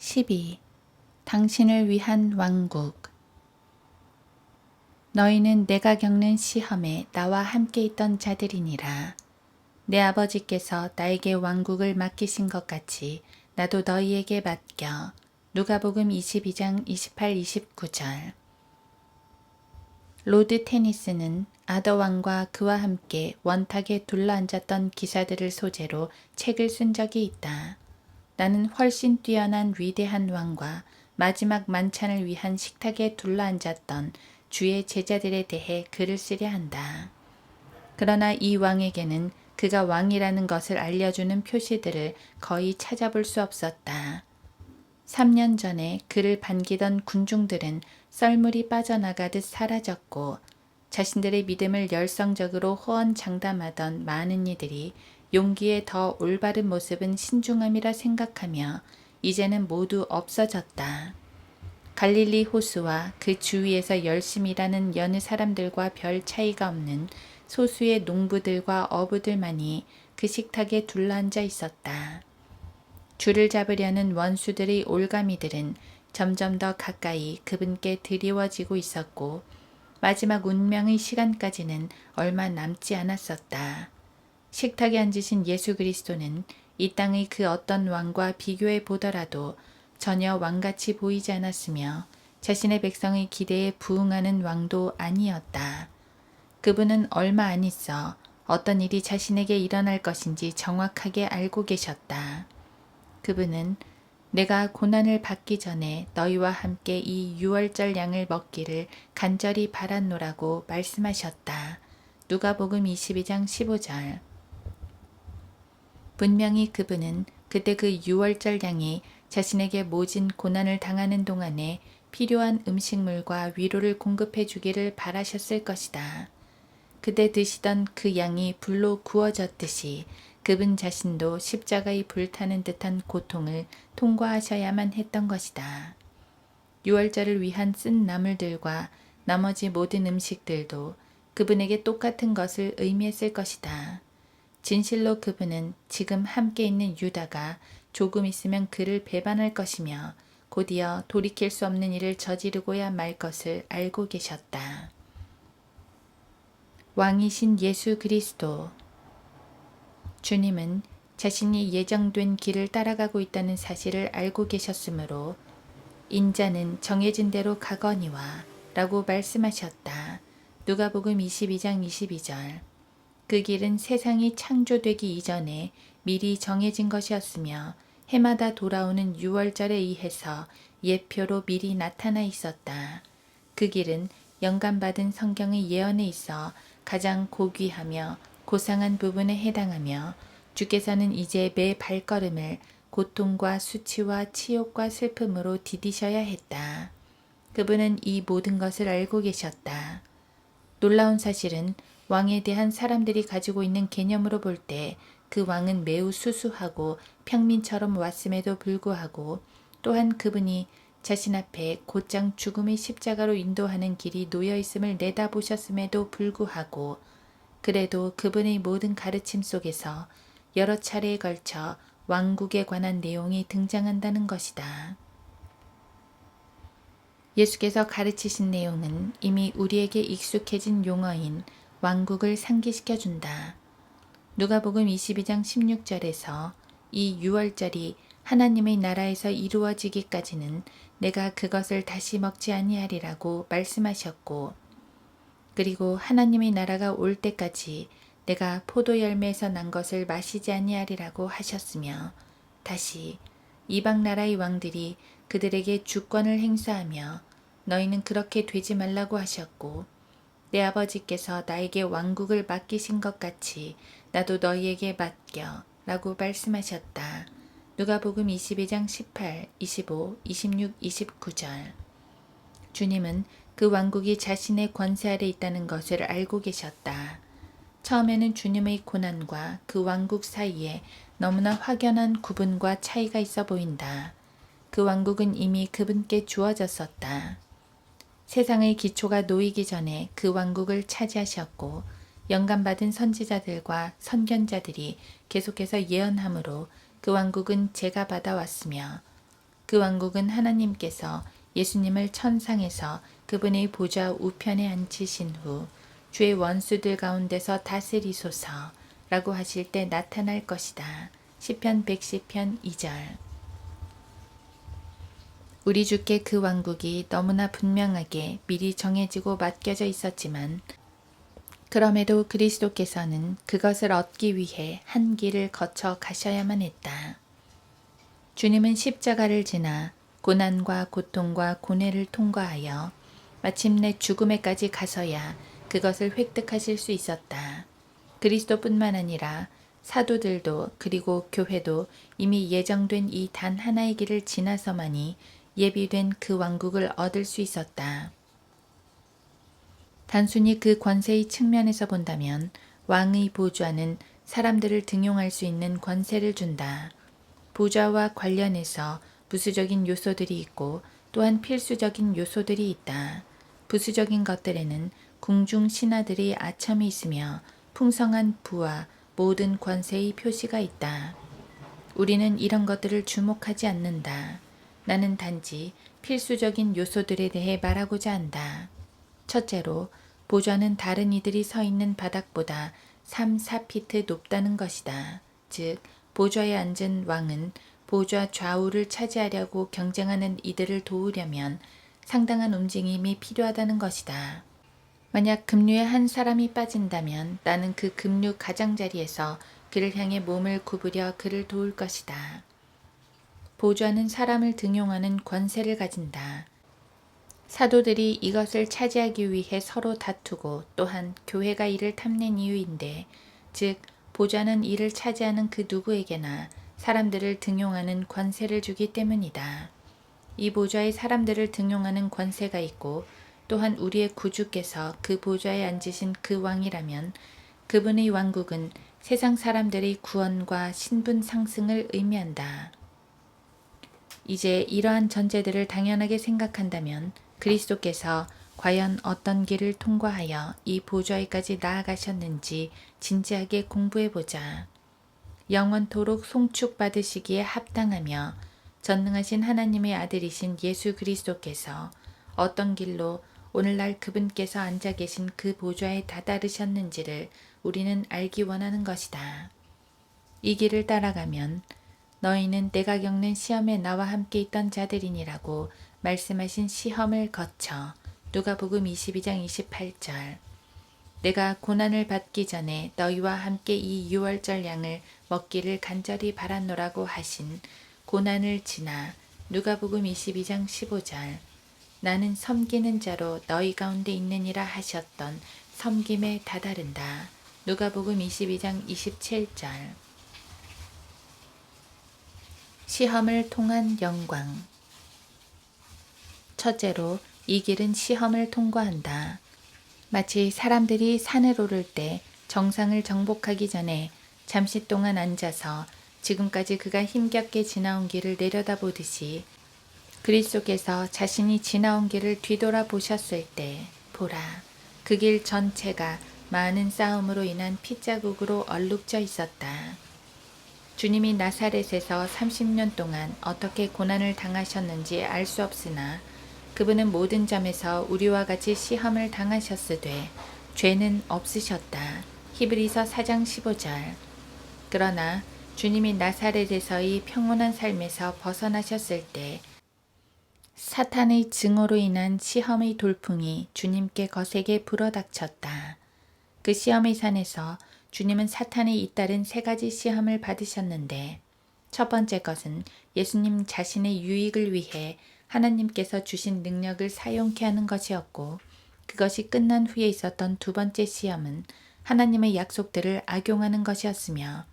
12. 당신을 위한 왕국. 너희는 내가 겪는 시험에 나와 함께 있던 자들이니라. 내 아버지께서 나에게 왕국을 맡기신 것 같이 나도 너희에게 맡겨. 누가복음 22장 28, 29절. 로드 테니스는 아더 왕과 그와 함께 원탁에 둘러앉았던 기사들을 소재로 책을 쓴 적이 있다. 나는 훨씬 뛰어난 위대한 왕과 마지막 만찬을 위한 식탁에 둘러앉았던 주의 제자들에 대해 글을 쓰려 한다. 그러나 이 왕에게는 그가 왕이라는 것을 알려주는 표시들을 거의 찾아볼 수 없었다. 3년 전에 그를 반기던 군중들은 썰물이 빠져나가듯 사라졌고 자신들의 믿음을 열성적으로 호언장담하던 많은 이들이 용기의 더 올바른 모습은 신중함이라 생각하며 이제는 모두 없어졌다. 갈릴리 호수와 그 주위에서 열심히 일하는 여느 사람들과 별 차이가 없는 소수의 농부들과 어부들만이 그 식탁에 둘러앉아 있었다. 줄을 잡으려는 원수들의 올가미들은 점점 더 가까이 그분께 드리워지고 있었고 마지막 운명의 시간까지는 얼마 남지 않았었다. 식탁에 앉으신 예수 그리스도는 이 땅의 그 어떤 왕과 비교해 보더라도 전혀 왕같이 보이지 않았으며 자신의 백성의 기대에 부응하는 왕도 아니었다. 그분은 얼마 안 있어 어떤 일이 자신에게 일어날 것인지 정확하게 알고 계셨다. 그분은 내가 고난을 받기 전에 너희와 함께 이 유월절 양을 먹기를 간절히 바랐노라고 말씀하셨다. 누가복음 22장 15절. 분명히 그분은 그때 그 유월절 양이 자신에게 모진 고난을 당하는 동안에 필요한 음식물과 위로를 공급해 주기를 바라셨을 것이다. 그때 드시던 그 양이 불로 구워졌듯이 그분 자신도 십자가의 불타는 듯한 고통을 통과하셔야만 했던 것이다. 유월절을 위한 쓴 나물들과 나머지 모든 음식들도 그분에게 똑같은 것을 의미했을 것이다. 진실로 그분은 지금 함께 있는 유다가 조금 있으면 그를 배반할 것이며 곧이어 돌이킬 수 없는 일을 저지르고야 말 것을 알고 계셨다. 왕이신 예수 그리스도. 주님은 자신이 예정된 길을 따라가고 있다는 사실을 알고 계셨으므로 인자는 정해진 대로 가거니와 라고 말씀하셨다. 누가복음 22장 22절. 그 길은 세상이 창조되기 이전에 미리 정해진 것이었으며 해마다 돌아오는 유월절에 의해서 예표로 미리 나타나 있었다. 그 길은 영감받은 성경의 예언에 있어 가장 고귀하며 고상한 부분에 해당하며 주께서는 이제 매 발걸음을 고통과 수치와 치욕과 슬픔으로 디디셔야 했다. 그분은 이 모든 것을 알고 계셨다. 놀라운 사실은 왕에 대한 사람들이 가지고 있는 개념으로 볼 때 그 왕은 매우 수수하고 평민처럼 왔음에도 불구하고 또한 그분이 자신 앞에 곧장 죽음의 십자가로 인도하는 길이 놓여 있음을 내다보셨음에도 불구하고 그래도 그분의 모든 가르침 속에서 여러 차례에 걸쳐 왕국에 관한 내용이 등장한다는 것이다. 예수께서 가르치신 내용은 이미 우리에게 익숙해진 용어인 왕국을 상기시켜준다. 누가복음 22장 16절에서 이 유월절이 하나님의 나라에서 이루어지기까지는 내가 그것을 다시 먹지 아니하리라고 말씀하셨고 그리고 하나님의 나라가 올 때까지 내가 포도 열매에서 난 것을 마시지 아니하리라고 하셨으며 다시 이방 나라의 왕들이 그들에게 주권을 행사하며 너희는 그렇게 되지 말라고 하셨고 내 아버지께서 나에게 왕국을 맡기신 것 같이 나도 너희에게 맡겨 라고 말씀하셨다. 누가복음 22장 18, 25, 26, 29절. 주님은 그 왕국이 자신의 권세 아래 있다는 것을 알고 계셨다. 처음에는 주님의 고난과 그 왕국 사이에 너무나 확연한 구분과 차이가 있어 보인다. 그 왕국은 이미 그분께 주어졌었다. 세상의 기초가 놓이기 전에 그 왕국을 차지하셨고 영감받은 선지자들과 선견자들이 계속해서 예언함으로 그 왕국은 제가 받아왔으며 그 왕국은 하나님께서 예수님을 천상에서 그분의 보좌 우편에 앉히신 후 주의 원수들 가운데서 다스리소서 라고 하실 때 나타날 것이다. 시편 110편 2절. 우리 주께 그 왕국이 너무나 분명하게 미리 정해지고 맡겨져 있었지만 그럼에도 그리스도께서는 그것을 얻기 위해 한 길을 거쳐 가셔야만 했다. 주님은 십자가를 지나 고난과 고통과 고뇌를 통과하여 마침내 죽음에까지 가서야 그것을 획득하실 수 있었다. 그리스도뿐만 아니라 사도들도 그리고 교회도 이미 예정된 이 단 하나의 길을 지나서만이 예비된 그 왕국을 얻을 수 있었다. 단순히 그 권세의 측면에서 본다면 왕의 보좌는 사람들을 등용할 수 있는 권세를 준다. 보좌와 관련해서 부수적인 요소들이 있고 또한 필수적인 요소들이 있다. 부수적인 것들에는 궁중 신하들의 아첨이 있으며 풍성한 부와 모든 권세의 표시가 있다. 우리는 이런 것들을 주목하지 않는다. 나는 단지 필수적인 요소들에 대해 말하고자 한다. 첫째로, 보좌는 다른 이들이 서 있는 바닥보다 3, 4피트 높다는 것이다. 즉, 보좌에 앉은 왕은 보좌 좌우를 차지하려고 경쟁하는 이들을 도우려면 상당한 움직임이 필요하다는 것이다. 만약 급류에 한 사람이 빠진다면 나는 그 급류 가장자리에서 그를 향해 몸을 구부려 그를 도울 것이다. 보좌는 사람을 등용하는 권세를 가진다. 사도들이 이것을 차지하기 위해 서로 다투고 또한 교회가 이를 탐낸 이유인데, 즉 보좌는 이를 차지하는 그 누구에게나 사람들을 등용하는 권세를 주기 때문이다. 이 보좌에 사람들을 등용하는 권세가 있고 또한 우리의 구주께서 그 보좌에 앉으신 그 왕이라면 그분의 왕국은 세상 사람들의 구원과 신분 상승을 의미한다. 이제 이러한 전제들을 당연하게 생각한다면 그리스도께서 과연 어떤 길을 통과하여 이 보좌에까지 나아가셨는지 진지하게 공부해보자. 영원토록 송축받으시기에 합당하며 전능하신 하나님의 아들이신 예수 그리스도께서 어떤 길로 오늘날 그분께서 앉아 계신 그 보좌에 다다르셨는지를 우리는 알기 원하는 것이다. 이 길을 따라가면 너희는 내가 겪는 시험에 나와 함께 있던 자들이니라고 말씀하신 시험을 거쳐 누가복음 22장 28절. 내가 고난을 받기 전에 너희와 함께 이 유월절 양을 먹기를 간절히 바랐노라고 하신 고난을 지나 누가복음 22장 15절. 나는 섬기는 자로 너희 가운데 있느니라 하셨던 섬김에 다다른다. 누가복음 22장 27절. 시험을 통한 영광. 첫째로, 이 길은 시험을 통과한다. 마치 사람들이 산을 오를 때 정상을 정복하기 전에 잠시 동안 앉아서 지금까지 그가 힘겹게 지나온 길을 내려다보듯이 그리스도께서 자신이 지나온 길을 뒤돌아보셨을 때 보라, 그 길 전체가 많은 싸움으로 인한 핏자국으로 얼룩져 있었다. 주님이 나사렛에서 30년 동안 어떻게 고난을 당하셨는지 알 수 없으나 그분은 모든 점에서 우리와 같이 시험을 당하셨으되 죄는 없으셨다. 히브리서 4장 15절. 그러나 주님이 나사렛에서의 평온한 삶에서 벗어나셨을 때 사탄의 증오로 인한 시험의 돌풍이 주님께 거세게 불어닥쳤다. 그 시험의 산에서 주님은 사탄의 잇따른 세 가지 시험을 받으셨는데, 첫 번째 것은 예수님 자신의 유익을 위해 하나님께서 주신 능력을 사용케 하는 것이었고, 그것이 끝난 후에 있었던 두 번째 시험은 하나님의 약속들을 악용하는 것이었으며,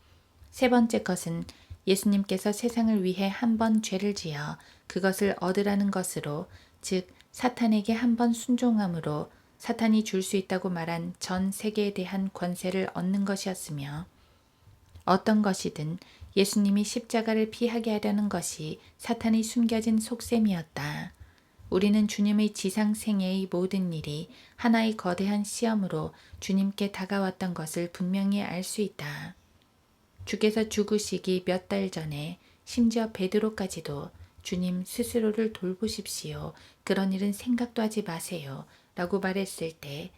세 번째 것은 예수님께서 세상을 위해 한 번 죄를 지어 그것을 얻으라는 것으로, 즉 사탄에게 한 번 순종함으로 사탄이 줄 수 있다고 말한 전 세계에 대한 권세를 얻는 것이었으며, 어떤 것이든 예수님이 십자가를 피하게 하려는 것이 사탄이 숨겨진 속셈이었다. 우리는 주님의 지상 생애의 모든 일이 하나의 거대한 시험으로 주님께 다가왔던 것을 분명히 알 수 있다. 주께서 죽으시기 몇 달 전에 심지어 베드로까지도 주님 스스로를 돌보십시오. 그런 일은 생각도 하지 마세요. 라고 말했을 때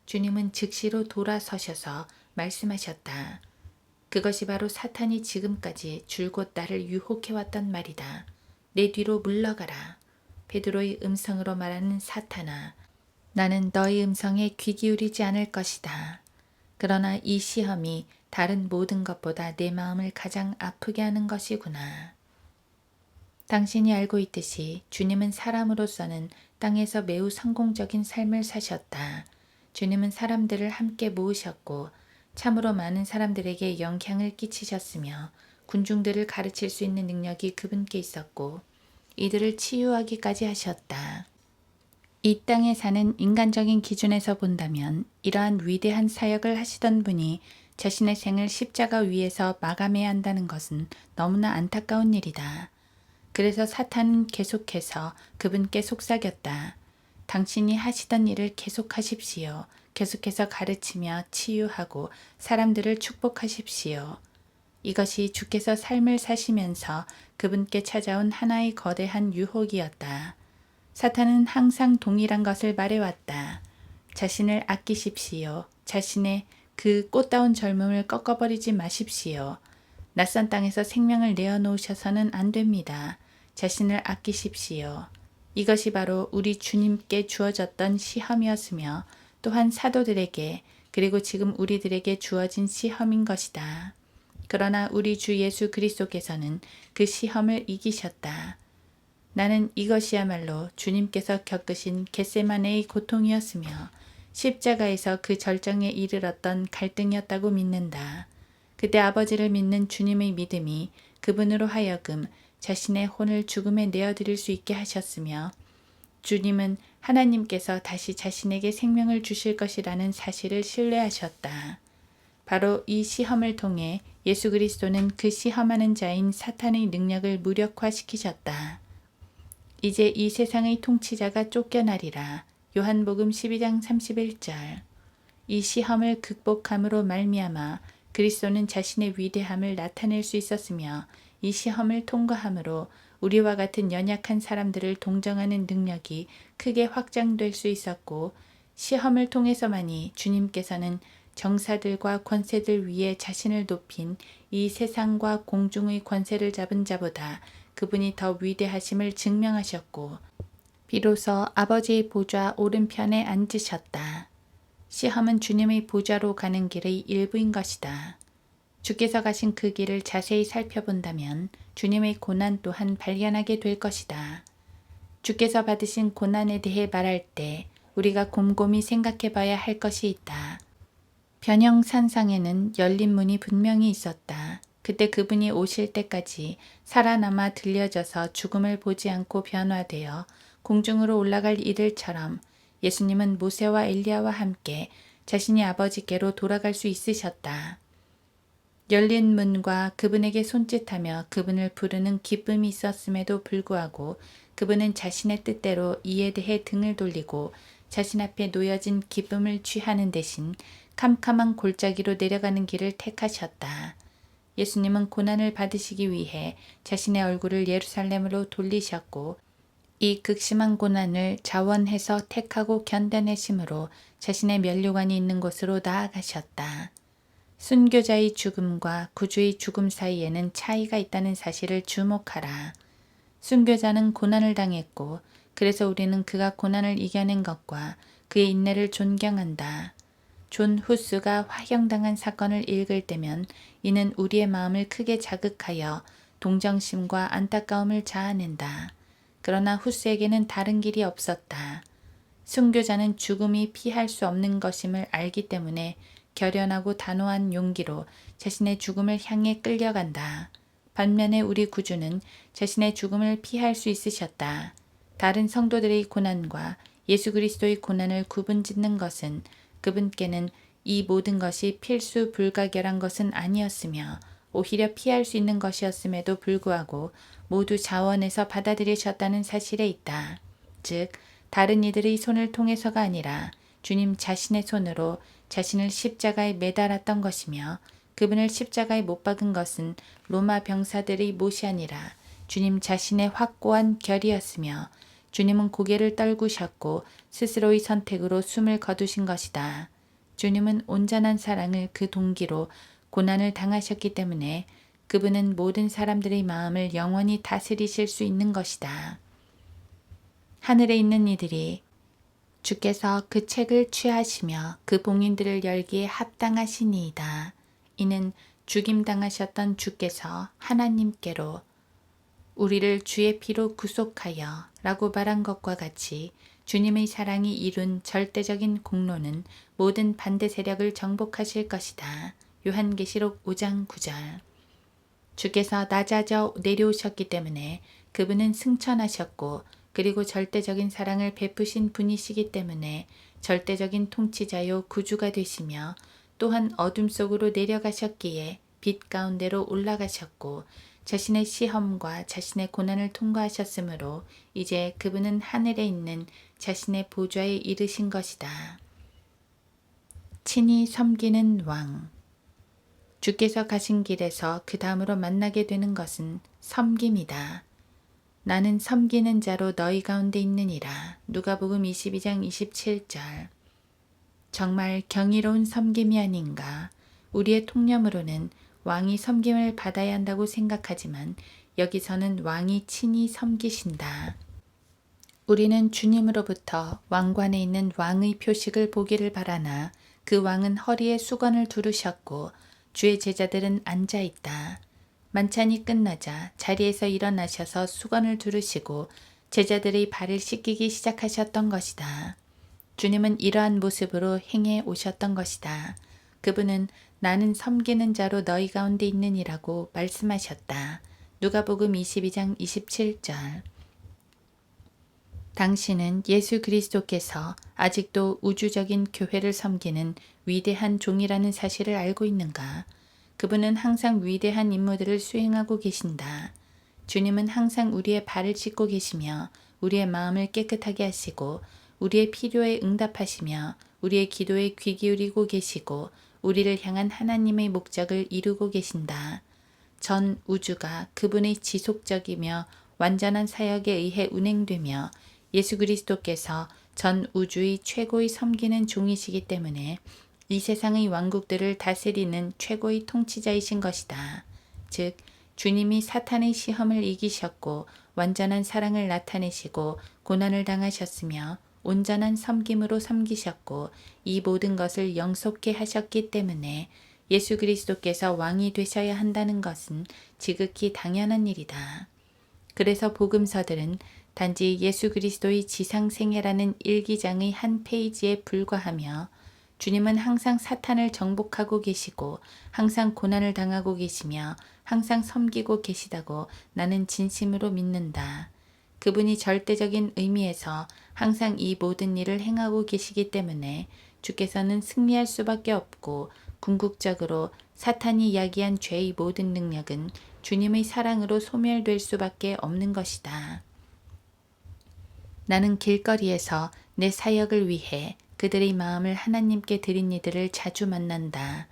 주님은 즉시로 돌아서셔서 말씀하셨다. 그것이 바로 사탄이 지금까지 줄곧 나를 유혹해왔던 말이다. 내 뒤로 물러가라. 베드로의 음성으로 말하는 사탄아, 나는 너의 음성에 귀 기울이지 않을 것이다. 그러나 이 시험이 다른 모든 것보다 내 마음을 가장 아프게 하는 것이구나. 당신이 알고 있듯이 주님은 사람으로서는 땅에서 매우 성공적인 삶을 사셨다. 주님은 사람들을 함께 모으셨고 참으로 많은 사람들에게 영향을 끼치셨으며 군중들을 가르칠 수 있는 능력이 그분께 있었고 이들을 치유하기까지 하셨다. 이 땅에 사는 인간적인 기준에서 본다면 이러한 위대한 사역을 하시던 분이 자신의 생을 십자가 위에서 마감해야 한다는 것은 너무나 안타까운 일이다. 그래서 사탄은 계속해서 그분께 속삭였다. 당신이 하시던 일을 계속하십시오. 계속해서 가르치며 치유하고 사람들을 축복하십시오. 이것이 주께서 삶을 사시면서 그분께 찾아온 하나의 거대한 유혹이었다. 사탄은 항상 동일한 것을 말해왔다. 자신을 아끼십시오. 자신의 그 꽃다운 젊음을 꺾어버리지 마십시오. 낯선 땅에서 생명을 내어놓으셔서는 안 됩니다. 자신을 아끼십시오. 이것이 바로 우리 주님께 주어졌던 시험이었으며 또한 사도들에게 그리고 지금 우리들에게 주어진 시험인 것이다. 그러나 우리 주 예수 그리스도께서는 그 시험을 이기셨다. 나는 이것이야말로 주님께서 겪으신 겟세마네의 고통이었으며 십자가에서 그 절정에 이르렀던 갈등이었다고 믿는다. 그때 아버지를 믿는 주님의 믿음이 그분으로 하여금 자신의 혼을 죽음에 내어드릴 수 있게 하셨으며 주님은 하나님께서 다시 자신에게 생명을 주실 것이라는 사실을 신뢰하셨다. 바로 이 시험을 통해 예수 그리스도는 그 시험하는 자인 사탄의 능력을 무력화시키셨다. 이제 이 세상의 통치자가 쫓겨나리라. 요한복음 12장 31절. 이 시험을 극복함으로 말미암아 그리스도는 자신의 위대함을 나타낼 수 있었으며 이 시험을 통과함으로 우리와 같은 연약한 사람들을 동정하는 능력이 크게 확장될 수 있었고 시험을 통해서만이 주님께서는 정사들과 권세들 위에 자신을 높인 이 세상과 공중의 권세를 잡은 자보다 그분이 더 위대하심을 증명하셨고 비로소 아버지의 보좌 오른편에 앉으셨다. 시험은 주님의 보좌로 가는 길의 일부인 것이다. 주께서 가신 그 길을 자세히 살펴본다면 주님의 고난 또한 발견하게 될 것이다. 주께서 받으신 고난에 대해 말할 때 우리가 곰곰이 생각해 봐야 할 것이 있다. 변형산상에는 열린 문이 분명히 있었다. 그때 그분이 오실 때까지 살아남아 들려져서 죽음을 보지 않고 변화되어 공중으로 올라갈 이들처럼 예수님은 모세와 엘리야와 함께 자신이 아버지께로 돌아갈 수 있으셨다. 열린 문과 그분에게 손짓하며 그분을 부르는 기쁨이 있었음에도 불구하고 그분은 자신의 뜻대로 이에 대해 등을 돌리고 자신 앞에 놓여진 기쁨을 취하는 대신 캄캄한 골짜기로 내려가는 길을 택하셨다. 예수님은 고난을 받으시기 위해 자신의 얼굴을 예루살렘으로 돌리셨고 이 극심한 고난을 자원해서 택하고 견뎌내심으로 자신의 면류관이 있는 곳으로 나아가셨다. 순교자의 죽음과 구주의 죽음 사이에는 차이가 있다는 사실을 주목하라. 순교자는 고난을 당했고 그래서 우리는 그가 고난을 이겨낸 것과 그의 인내를 존경한다. 존 후스가 화형당한 사건을 읽을 때면 이는 우리의 마음을 크게 자극하여 동정심과 안타까움을 자아낸다. 그러나 후스에게는 다른 길이 없었다. 순교자는 죽음이 피할 수 없는 것임을 알기 때문에 결연하고 단호한 용기로 자신의 죽음을 향해 끌려간다. 반면에 우리 구주는 자신의 죽음을 피할 수 있으셨다. 다른 성도들의 고난과 예수 그리스도의 고난을 구분짓는 것은 그분께는 이 모든 것이 필수 불가결한 것은 아니었으며 오히려 피할 수 있는 것이었음에도 불구하고 모두 자원해서 받아들이셨다는 사실에 있다. 즉 다른 이들의 손을 통해서가 아니라 주님 자신의 손으로 자신을 십자가에 매달았던 것이며 그분을 십자가에 못 박은 것은 로마 병사들의 못이 아니라 주님 자신의 확고한 결이었으며 주님은 고개를 떨구셨고 스스로의 선택으로 숨을 거두신 것이다. 주님은 온전한 사랑을 그 동기로 고난을 당하셨기 때문에 그분은 모든 사람들의 마음을 영원히 다스리실 수 있는 것이다. 하늘에 있는 이들이 주께서 그 책을 취하시며 그 봉인들을 열기에 합당하시니이다. 이는 죽임당하셨던 주께서 하나님께로 우리를 주의 피로 구속하여 라고 말한 것과 같이 주님의 사랑이 이룬 절대적인 공로는 모든 반대 세력을 정복하실 것이다. 요한계시록 5장 9절. 주께서 낮아져 내려오셨기 때문에 그분은 승천하셨고 그리고 절대적인 사랑을 베푸신 분이시기 때문에 절대적인 통치자요 구주가 되시며 또한 어둠 속으로 내려가셨기에 빛 가운데로 올라가셨고 자신의 시험과 자신의 고난을 통과하셨으므로 이제 그분은 하늘에 있는 자신의 보좌에 이르신 것이다. 친히 섬기는 왕. 주께서 가신 길에서 그 다음으로 만나게 되는 것은 섬김이다. 나는 섬기는 자로 너희 가운데 있느니라. 누가복음 22장 27절. 정말 경이로운 섬김이 아닌가. 우리의 통념으로는 왕이 섬김을 받아야 한다고 생각하지만 여기서는 왕이 친히 섬기신다. 우리는 주님으로부터 왕관에 있는 왕의 표식을 보기를 바라나 그 왕은 허리에 수건을 두르셨고 주의 제자들은 앉아 있다. 만찬이 끝나자 자리에서 일어나셔서 수건을 두르시고 제자들의 발을 씻기기 시작하셨던 것이다. 주님은 이러한 모습으로 행해 오셨던 것이다. 그분은 나는 섬기는 자로 너희 가운데 있느니라고 말씀하셨다. 누가복음 22장 27절. 당신은 예수 그리스도께서 아직도 우주적인 교회를 섬기는 위대한 종이라는 사실을 알고 있는가? 그분은 항상 위대한 임무들을 수행하고 계신다. 주님은 항상 우리의 발을 씻고 계시며 우리의 마음을 깨끗하게 하시고 우리의 필요에 응답하시며 우리의 기도에 귀 기울이고 계시고 우리를 향한 하나님의 목적을 이루고 계신다. 전 우주가 그분의 지속적이며 완전한 사역에 의해 운행되며 예수 그리스도께서 전 우주의 최고의 섬기는 종이시기 때문에 이 세상의 왕국들을 다스리는 최고의 통치자이신 것이다. 즉 주님이 사탄의 시험을 이기셨고 완전한 사랑을 나타내시고 고난을 당하셨으며 온전한 섬김으로 섬기셨고 이 모든 것을 영속케 하셨기 때문에 예수 그리스도께서 왕이 되셔야 한다는 것은 지극히 당연한 일이다. 그래서 복음서들은 단지 예수 그리스도의 지상생애라는 일기장의 한 페이지에 불과하며 주님은 항상 사탄을 정복하고 계시고 항상 고난을 당하고 계시며 항상 섬기고 계시다고 나는 진심으로 믿는다. 그분이 절대적인 의미에서 항상 이 모든 일을 행하고 계시기 때문에 주께서는 승리할 수밖에 없고 궁극적으로 사탄이 야기한 죄의 모든 능력은 주님의 사랑으로 소멸될 수밖에 없는 것이다. 나는 길거리에서 내 사역을 위해 그들의 마음을 하나님께 드린 이들을 자주 만난다.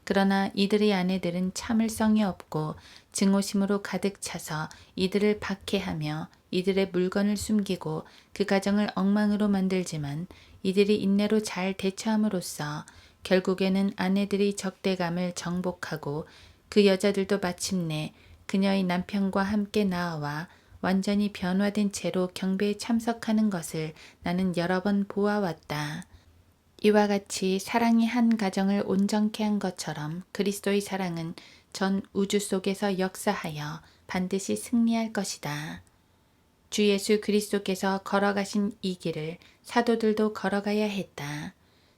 그러나 이들의 아내들은 참을성이 없고 증오심으로 가득 차서 이들을 박해하며 이들의 물건을 숨기고 그 가정을 엉망으로 만들지만 이들이 인내로 잘 대처함으로써 결국에는 아내들이 적대감을 정복하고 그 여자들도 마침내 그녀의 남편과 함께 나아와 완전히 변화된 채로 경배에 참석하는 것을 나는 여러 번 보아왔다. 이와 같이 사랑이 한 가정을 온전케 한 것처럼 그리스도의 사랑은 전 우주 속에서 역사하여 반드시 승리할 것이다. 주 예수 그리스도께서 걸어가신 이 길을 사도들도 걸어가야 했다.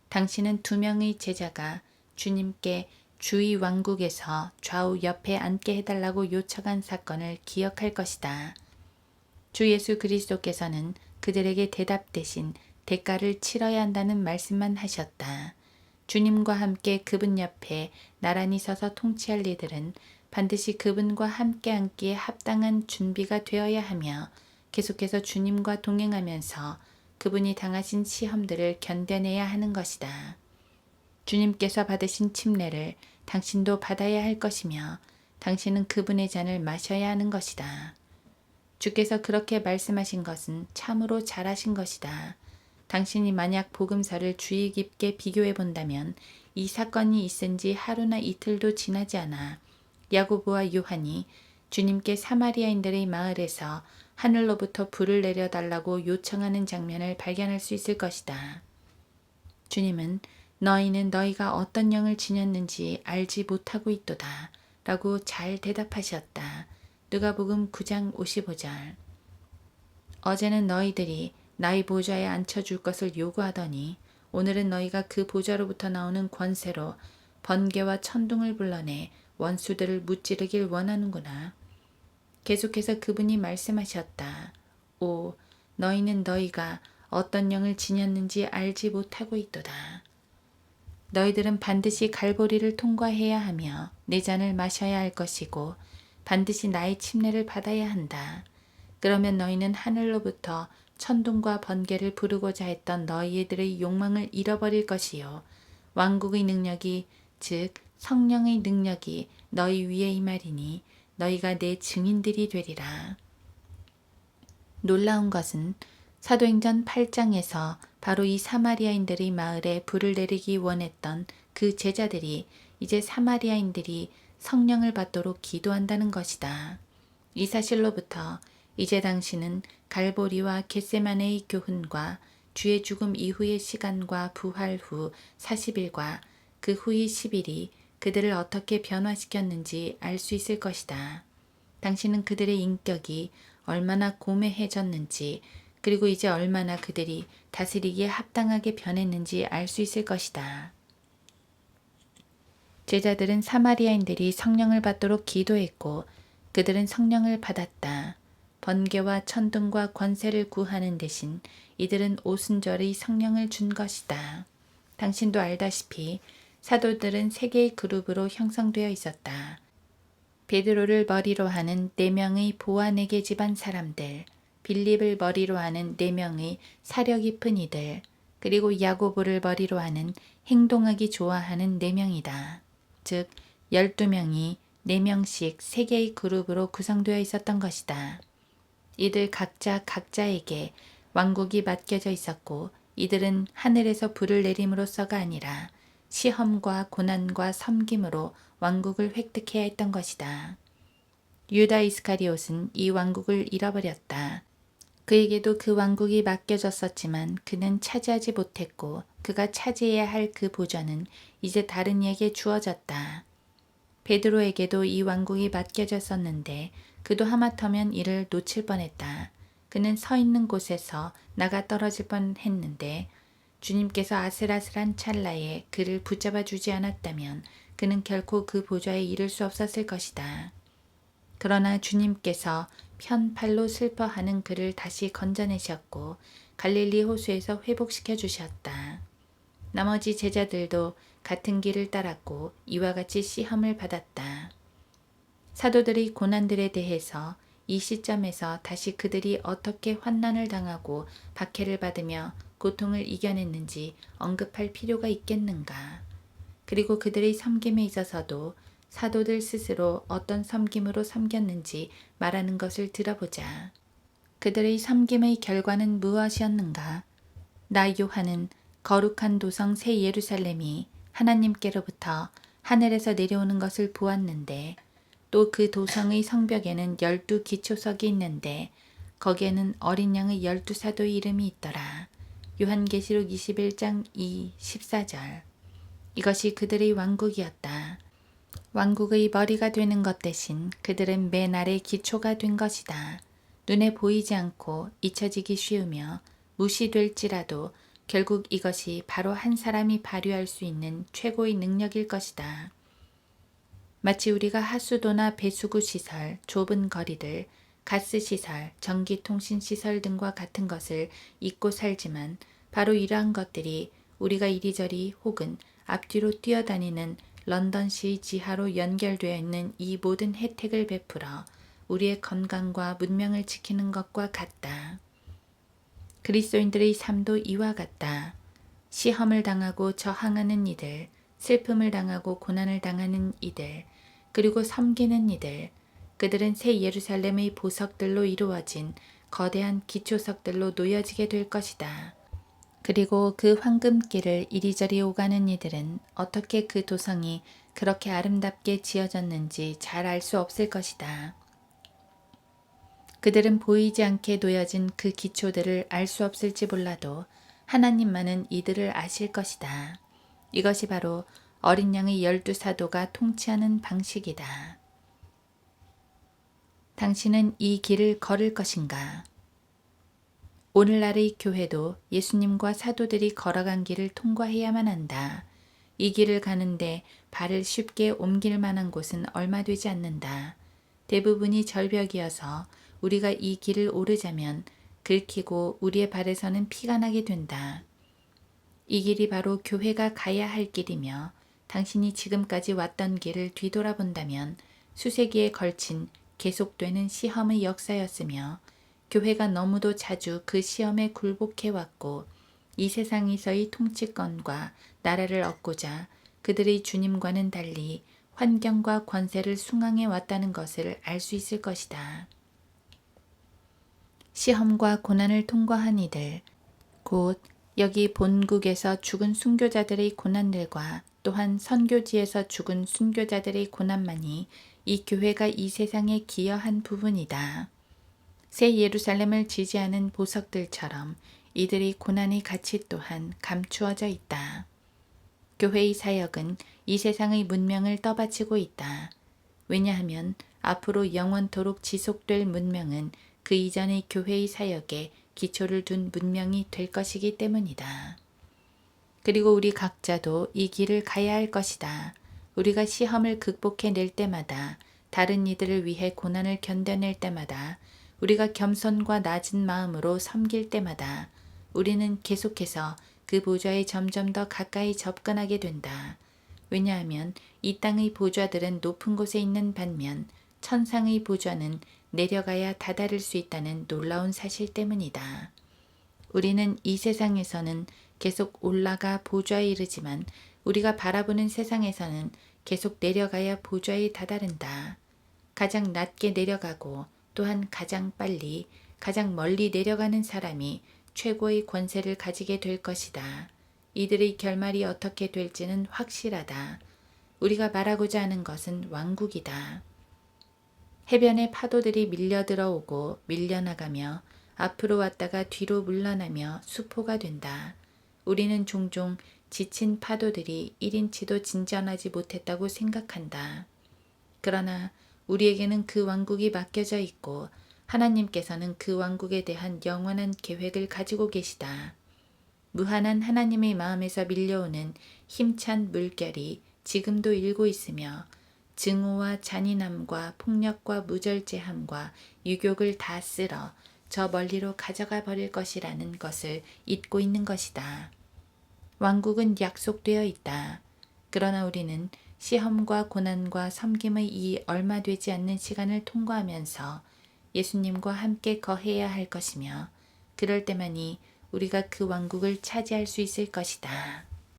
당신은 2명의 제자가 주님께 주의 왕국에서 좌우 옆에 앉게 해달라고 요청한 사건을 기억할 것이다. 주 예수 그리스도께서는 그들에게 대답 대신 대가를 치러야 한다는 말씀만 하셨다. 주님과 함께 그분 옆에 나란히 서서 통치할 이들은 반드시 그분과 함께 앉기에 합당한 준비가 되어야 하며 계속해서 주님과 동행하면서 그분이 당하신 시험들을 견뎌내야 하는 것이다. 주님께서 받으신 침례를 당신도 받아야 할 것이며 당신은 그분의 잔을 마셔야 하는 것이다. 주께서 그렇게 말씀하신 것은 참으로 잘하신 것이다. 당신이 만약 복음서를 주의 깊게 비교해 본다면 이 사건이 있은 지 하루나 이틀도 지나지 않아 야고보와 요한이 주님께 사마리아인들의 마을에서 하늘로부터 불을 내려달라고 요청하는 장면을 발견할 수 있을 것이다. 주님은 너희는 너희가 어떤 영을 지녔는지 알지 못하고 있도다 라고 잘 대답하셨다. 누가복음 9장 55절. 어제는 너희들이 나의 보좌에 앉혀줄 것을 요구하더니 오늘은 너희가 그 보좌로부터 나오는 권세로 번개와 천둥을 불러내 원수들을 무찌르길 원하는구나. 계속해서 그분이 말씀하셨다. 오, 너희는 너희가 어떤 영을 지녔는지 알지 못하고 있도다. 너희들은 반드시 갈보리를 통과해야 하며 내 잔을 마셔야 할 것이고 반드시 나의 침례를 받아야 한다. 그러면 너희는 하늘로부터 천둥과 번개를 부르고자 했던 너희들의 욕망을 잃어버릴 것이요 왕국의 능력이 즉 성령의 능력이 너희 위에 임하리니 너희가 내 증인들이 되리라. 놀라운 것은 사도행전 8장에서 바로 이 사마리아인들의 마을에 불을 내리기 원했던 그 제자들이 이제 사마리아인들이 성령을 받도록 기도한다는 것이다. 이 사실로부터 이제 당신은 갈보리와 겟세마네의 교훈과 주의 죽음 이후의 시간과 부활 후 40일과 그 후의 10일이 그들을 어떻게 변화시켰는지 알 수 있을 것이다. 당신은 그들의 인격이 얼마나 고매해졌는지 그리고 이제 얼마나 그들이 다스리기에 합당하게 변했는지 알 수 있을 것이다. 제자들은 사마리아인들이 성령을 받도록 기도했고 그들은 성령을 받았다. 번개와 천둥과 권세를 구하는 대신 이들은 오순절의 성령을 준 것이다. 당신도 알다시피 사도들은 세 개의 그룹으로 형성되어 있었다. 베드로를 머리로 하는 4명의 보아네게 집안 사람들, 빌립을 머리로 하는 4명의 사려 깊은 이들, 그리고 야고보를 머리로 하는 행동하기 좋아하는 4명이다. 즉 12명이 4명씩 3개의 그룹으로 구성되어 있었던 것이다. 이들 각자에게 왕국이 맡겨져 있었고 이들은 하늘에서 불을 내림으로써가 아니라 시험과 고난과 섬김으로 왕국을 획득해야 했던 것이다. 유다 이스카리옷은 이 왕국을 잃어버렸다. 그에게도 그 왕국이 맡겨졌었지만 그는 차지하지 못했고 그가 차지해야 할 그 보좌는 이제 다른 이에게 주어졌다. 베드로에게도 이 왕국이 맡겨졌었는데 그도 하마터면 이를 놓칠 뻔했다. 그는 서 있는 곳에서 나가 떨어질 뻔했는데 주님께서 아슬아슬한 찰나에 그를 붙잡아 주지 않았다면 그는 결코 그 보좌에 이를 수 없었을 것이다. 그러나 주님께서 편팔로 슬퍼하는 그를 다시 건져내셨고 갈릴리 호수에서 회복시켜 주셨다. 나머지 제자들도 같은 길을 따랐고 이와 같이 시험을 받았다. 사도들의 고난들에 대해서 이 시점에서 다시 그들이 어떻게 환난을 당하고 박해를 받으며 고통을 이겨냈는지 언급할 필요가 있겠는가. 그리고 그들의 섬김에 있어서도 사도들 스스로 어떤 섬김으로 섬겼는지 말하는 것을 들어보자. 그들의 섬김의 결과는 무엇이었는가? 나 요한은 거룩한 도성 새 예루살렘이 하나님께로부터 하늘에서 내려오는 것을 보았는데 또 그 도성의 성벽에는 12 기초석이 있는데 거기에는 어린 양의 12사도의 이름이 있더라. 요한계시록 21장 14절. 이것이 그들의 왕국이었다. 왕국의 머리가 되는 것 대신 그들은 맨 아래 기초가 된 것이다. 눈에 보이지 않고 잊혀지기 쉬우며 무시될지라도 결국 이것이 바로 한 사람이 발휘할 수 있는 최고의 능력일 것이다. 마치 우리가 하수도나 배수구 시설, 좁은 거리들, 가스 시설, 전기통신 시설 등과 같은 것을 잊고 살지만 바로 이러한 것들이 우리가 이리저리 혹은 앞뒤로 뛰어다니는 런던시 지하로 연결되어 있는 이 모든 혜택을 베풀어 우리의 건강과 문명을 지키는 것과 같다. 그리스도인들의 삶도 이와 같다. 시험을 당하고 저항하는 이들, 슬픔을 당하고 고난을 당하는 이들, 그리고 섬기는 이들, 그들은 새 예루살렘의 보석들로 이루어진 거대한 기초석들로 놓여지게 될 것이다. 그리고 그 황금길을 이리저리 오가는 이들은 어떻게 그 도성이 그렇게 아름답게 지어졌는지 잘 알 수 없을 것이다. 그들은 보이지 않게 놓여진 그 기초들을 알 수 없을지 몰라도 하나님만은 이들을 아실 것이다. 이것이 바로 어린 양의 12사도가 통치하는 방식이다. 당신은 이 길을 걸을 것인가? 오늘날의 교회도 예수님과 사도들이 걸어간 길을 통과해야만 한다. 이 길을 가는데 발을 쉽게 옮길 만한 곳은 얼마 되지 않는다. 대부분이 절벽이어서 우리가 이 길을 오르자면 긁히고 우리의 발에서는 피가 나게 된다. 이 길이 바로 교회가 가야 할 길이며 당신이 지금까지 왔던 길을 뒤돌아본다면 수세기에 걸친 계속되는 시험의 역사였으며 교회가 너무도 자주 그 시험에 굴복해왔고 이 세상에서의 통치권과 나라를 얻고자 그들의 주님과는 달리 환경과 권세를 숭앙해 왔다는 것을 알 수 있을 것이다. 시험과 고난을 통과한 이들, 곧 여기 본국에서 죽은 순교자들의 고난들과 또한 선교지에서 죽은 순교자들의 고난만이 이 교회가 이 세상에 기여한 부분이다. 새 예루살렘을 지지하는 보석들처럼 이들의 고난의 가치 또한 감추어져 있다. 교회의 사역은 이 세상의 문명을 떠받치고 있다. 왜냐하면 앞으로 영원토록 지속될 문명은 그 이전의 교회의 사역에 기초를 둔 문명이 될 것이기 때문이다. 그리고 우리 각자도 이 길을 가야 할 것이다. 우리가 시험을 극복해낼 때마다, 다른 이들을 위해 고난을 견뎌낼 때마다, 우리가 겸손과 낮은 마음으로 섬길 때마다 우리는 계속해서 그 보좌에 점점 더 가까이 접근하게 된다. 왜냐하면 이 땅의 보좌들은 높은 곳에 있는 반면 천상의 보좌는 내려가야 다다를 수 있다는 놀라운 사실 때문이다. 우리는 이 세상에서는 계속 올라가 보좌에 이르지만 우리가 바라보는 세상에서는 계속 내려가야 보좌에 다다른다. 가장 낮게 내려가고 또한 가장 빨리, 가장 멀리 내려가는 사람이 최고의 권세를 가지게 될 것이다. 이들의 결말이 어떻게 될지는 확실하다. 우리가 말하고자 하는 것은 왕국이다. 해변의 파도들이 밀려들어오고 밀려나가며 앞으로 왔다가 뒤로 물러나며 수포가 된다. 우리는 종종 지친 파도들이 1인치도 진전하지 못했다고 생각한다. 그러나 우리에게는 그 왕국이 맡겨져 있고 하나님께서는 그 왕국에 대한 영원한 계획을 가지고 계시다. 무한한 하나님의 마음에서 밀려오는 힘찬 물결이 지금도 일고 있으며 증오와 잔인함과 폭력과 무절제함과 유욕을 다 쓸어 저 멀리로 가져가 버릴 것이라는 것을 잊고 있는 것이다. 왕국은 약속되어 있다. 그러나 우리는 시험과 고난과 섬김의 이 얼마 되지 않는 시간을 통과하면서 예수님과 함께 거해야 할 것이며 그럴 때만이 우리가 그 왕국을 차지할 수 있을 것이다.